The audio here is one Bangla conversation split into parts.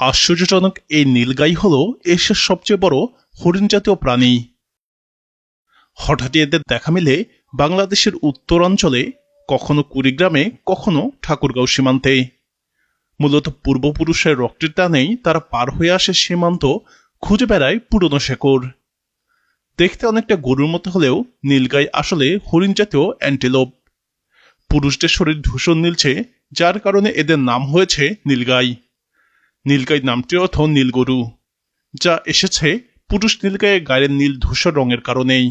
আশ্চর্যজনক এই নীলগাই হল এশিয়ার সবচেয়ে বড় হরিণ জাতীয় প্রাণী। হঠাৎই এদের দেখা মিলে বাংলাদেশের উত্তরাঞ্চলে, কখনো কুড়িগ্রামে, কখনো ঠাকুরগাঁও সীমান্তে। মূলত পূর্বপুরুষের রক্তের টানেই তারা পার হয়ে আসে সীমান্ত, খুঁজে বেড়ায় পুরনো শেকড়। দেখতে অনেকটা গরুর মতো হলেও নীলগাই আসলে হরিণ জাতীয় অ্যান্টিলোপ। পুরুষদের শরীর ধূসর নীলচে, যার কারণে এদের নাম হয়েছে নীলগাই। নীলগাই নামটির অর্থ নীলগরু, যা এসেছে পুরুষ নীলগাইয়ের গায়ের নীল ধূসর রঙের কারণেই।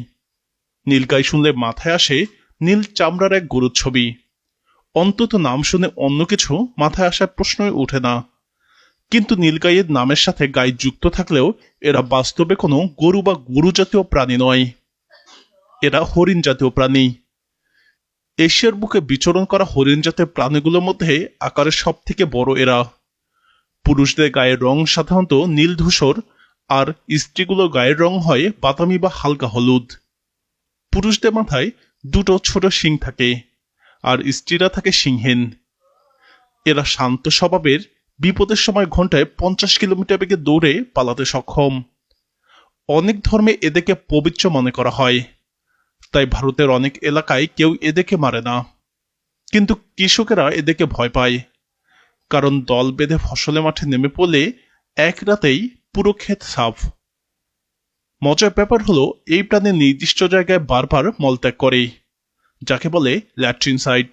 নীলগাই শুনলে মাথায় আসে নীল চামড়ার এক গরুর ছবি। অন্তত নাম শুনে অন্য কিছু মাথায় আসার প্রশ্নই ওঠে না। কিন্তু নীলগাইয়ের নামের সাথে গাই যুক্ত থাকলেও এরা বাস্তবে কোনো গরু বা গরু জাতীয় প্রাণী নয়। এরা হরিণ জাতীয় প্রাণী। এশিয়ার বুকে বিচরণ করা হরিণ জাতীয় প্রাণীগুলোর মধ্যে আকারে সব থেকে বড় এরা। পুরুষদের গায়ের রং সাধারণত নীল ধূসর, আর স্ত্রীগুলোর গায়ের রং হয় বাদামি বা হালকা হলুদ। পুরুষদের মাথায় দুটো ছোট শিং থাকে, আর স্ত্রীরা থাকে শিংহীন। এরা শান্ত স্বভাবের, বিপদের সময় ঘন্টায় 50 কিলোমিটার বেগে দৌড়ে পালাতে সক্ষম। অনেক ধর্মে এদেরকে পবিত্র মনে করা হয়, তাই ভারতের অনেক এলাকায় কেউ এদেরকে মারে না। কিন্তু কৃষকেরা এদেরকে ভয় পায়, কারণ দল বেঁধে ফসলের মাঠে নেমে পড়লে এক রাতেই পুরো ক্ষেত সাফ। মজার ব্যাপার হলো এই প্রাণী নির্দিষ্ট জায়গায় বারবার মলত্যাগ করে, যাকে বলে ল্যাট্রিন সাইট।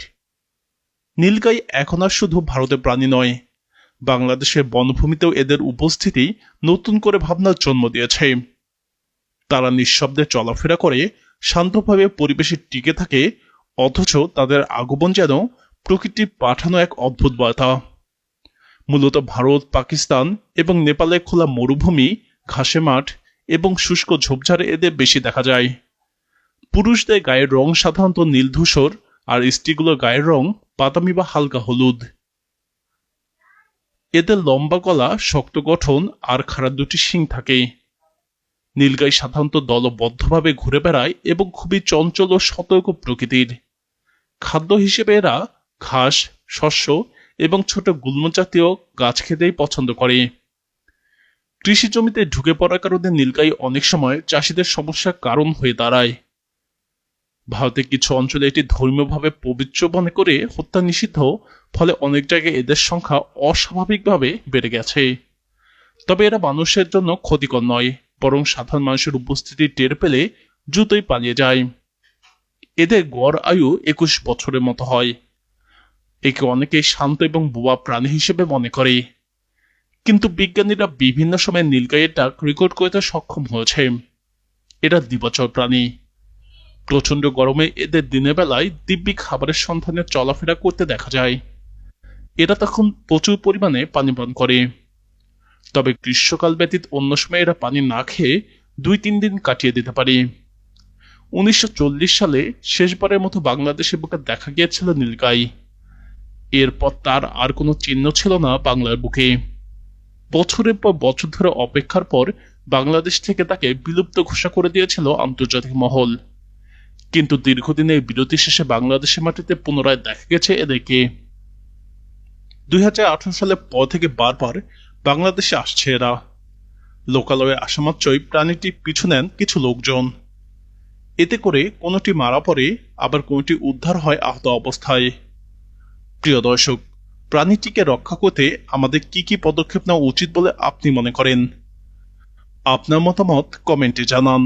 নীলগাই এখন আর শুধু ভারতের প্রাণী নয়, বাংলাদেশের বনভূমিতেও এদের উপস্থিতি নতুন করে ভাবনার জন্ম দিয়েছে। তারা নিঃশব্দে চলাফেরা করে, শান্তভাবে পরিবেশে টিকে থাকে, অথচ তাদের আগমন যেন প্রকৃতির পাঠানো এক অদ্ভুত বার্তা। মূলত ভারত, পাকিস্তান এবং নেপালে খোলা মরুভূমি, ঘাসে মাঠ এবং শুষ্ক ঝোপঝাড়ে এদের বেশি দেখা যায়। পুরুষদের গায়ের রং সাধারণত নীল ধূসর, আর স্ত্রীগুলোর গায়ের রং বাদামি বা হালকা হলুদ। এদের লম্বা গলা, শক্ত গঠন আর খাড়া দুটি শিং থাকে। নীলগাই সাধারণত দলবদ্ধভাবে ঘুরে বেড়ায় এবং খুবই চঞ্চল ও সতর্ক প্রকৃতির। খাদ্য হিসেবে এরা ঘাস, শস্য এবং ছোট গুল্ম জাতীয় গাছ খেতেই পছন্দ করে। কৃষি জমিতে ঢুকে পড়ার কারণে নীলগাই অনেক সময় চাষিদের সমস্যার কারণ হয়ে দাঁড়ায়। ভারতের কিছু অঞ্চলে এটি ধর্মীয়ভাবে পবিত্র মনে করে হত্যা নিষিদ্ধ, ফলে অনেক জায়গায় এদের সংখ্যা অস্বাভাবিকভাবে বেড়ে গেছে। তবে এরা মানুষের জন্য ক্ষতিকর নয়, বরং সাধারণ মানুষের উপস্থিতি টের পেলে দ্রুতই পালিয়ে যায়। এদের গড় আয়ু 21 বছরের মতো হয়। একে অনেকে শান্ত এবং বোবা প্রাণী হিসেবে মনে করে, কিন্তু বিজ্ঞানীরা বিভিন্ন সময় নীলগাইয়ের ডাক রেকর্ড করতে সক্ষম হয়েছে। এরা দ্বিবচর প্রাণী। প্রচন্ড গরমে এদের দিনের বেলায় দিব্যি খাবারের সন্ধানে চলাফেরা করতে দেখা যায়। এরা তখন প্রচুর পরিমাণে পানি পান করে। তবে গ্রীষ্মকাল ব্যতীত অন্য সময় এরা পানি না খেয়ে 2-3 দিন কাটিয়ে দিতে পারে। 1940 সালে শেষবারের মতো বাংলাদেশের বুকে দেখা গিয়েছিল নীলগাই। এরপর তার আর কোনো চিহ্ন ছিল না বাংলার বুকে। বছরের পর বছর ধরে অপেক্ষার পর বাংলাদেশ থেকে তাকে বিলুপ্ত ঘোষণা করে দিয়েছিল আন্তর্জাতিক মহল। কিন্তু দীর্ঘদিনের বিরতি শেষে বাংলাদেশের মাটিতে পুনরায় দেখা গেছে এদেরকে। 2018 সালের পর থেকে বারবার বাংলাদেশে আসছে এরা। লোকালয়ে আসা মাত্রই প্রাণীটি পিছু নেন কিছু লোকজন। এতে করে কোনোটি মারা পড়ে, আবার কোনোটি উদ্ধার হয় আহত অবস্থায়। প্রিয় দর্শক, প্রাণীটিকে রক্ষা করতে আমাদের কি কি পদক্ষেপ নেওয়া উচিত বলে আপনি মনে করেন? আপনার মতামত কমেন্টে জানান।